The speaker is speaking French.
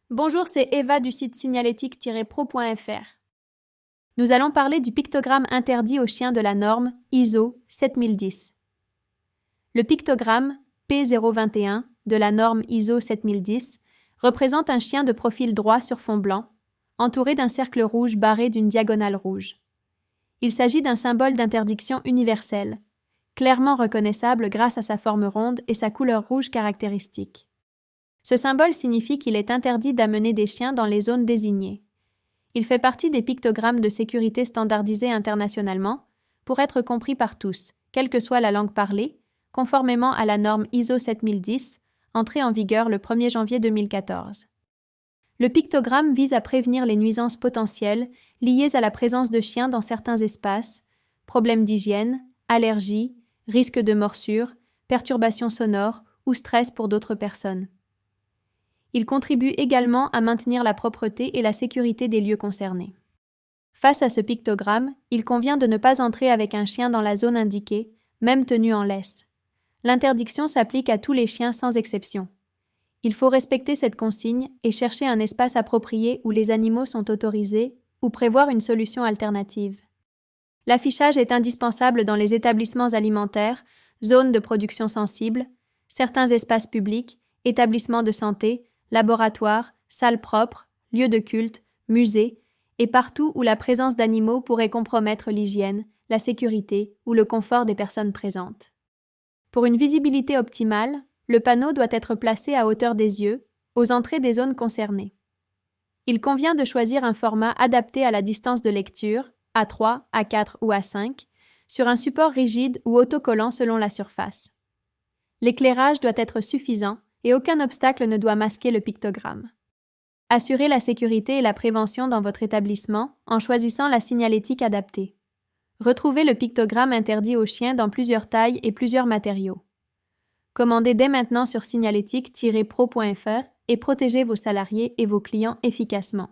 Bonjour, c'est Eva du site signalétique-pro.fr. Nous allons parler du pictogramme interdit aux chiens de la norme ISO 7010. Le pictogramme P021 de la norme ISO 7010 représente un chien de profil droit sur fond blanc, entouré d'un cercle rouge barré d'une diagonale rouge. Il s'agit d'un symbole d'interdiction universelle, clairement reconnaissable grâce à sa forme ronde et sa couleur rouge caractéristique. Ce symbole signifie qu'il est interdit d'amener des chiens dans les zones désignées. Il fait partie des pictogrammes de sécurité standardisés internationalement pour être compris par tous, quelle que soit la langue parlée, conformément à la norme ISO 7010, entrée en vigueur le 1er janvier 2014. Le pictogramme vise à prévenir les nuisances potentielles liées à la présence de chiens dans certains espaces, problèmes d'hygiène, allergies, risques de morsure, perturbations sonores ou stress pour d'autres personnes. Il contribue également à maintenir la propreté et la sécurité des lieux concernés. Face à ce pictogramme, il convient de ne pas entrer avec un chien dans la zone indiquée, même tenu en laisse. L'interdiction s'applique à tous les chiens sans exception. Il faut respecter cette consigne et chercher un espace approprié où les animaux sont autorisés ou prévoir une solution alternative. L'affichage est indispensable dans les établissements alimentaires, zones de production sensibles, certains espaces publics, établissements de santé, laboratoires, salles propres, lieux de culte, musées, et partout où la présence d'animaux pourrait compromettre l'hygiène, la sécurité ou le confort des personnes présentes. Pour une visibilité optimale, le panneau doit être placé à hauteur des yeux, aux entrées des zones concernées. Il convient de choisir un format adapté à la distance de lecture, A3, A4 ou A5, sur un support rigide ou autocollant selon la surface. L'éclairage doit être suffisant et aucun obstacle ne doit masquer le pictogramme. Assurez la sécurité et la prévention dans votre établissement en choisissant la signalétique adaptée. Retrouvez le pictogramme interdit aux chiens dans plusieurs tailles et plusieurs matériaux. Commandez dès maintenant sur signalétique-pro.fr et protégez vos salariés et vos clients efficacement.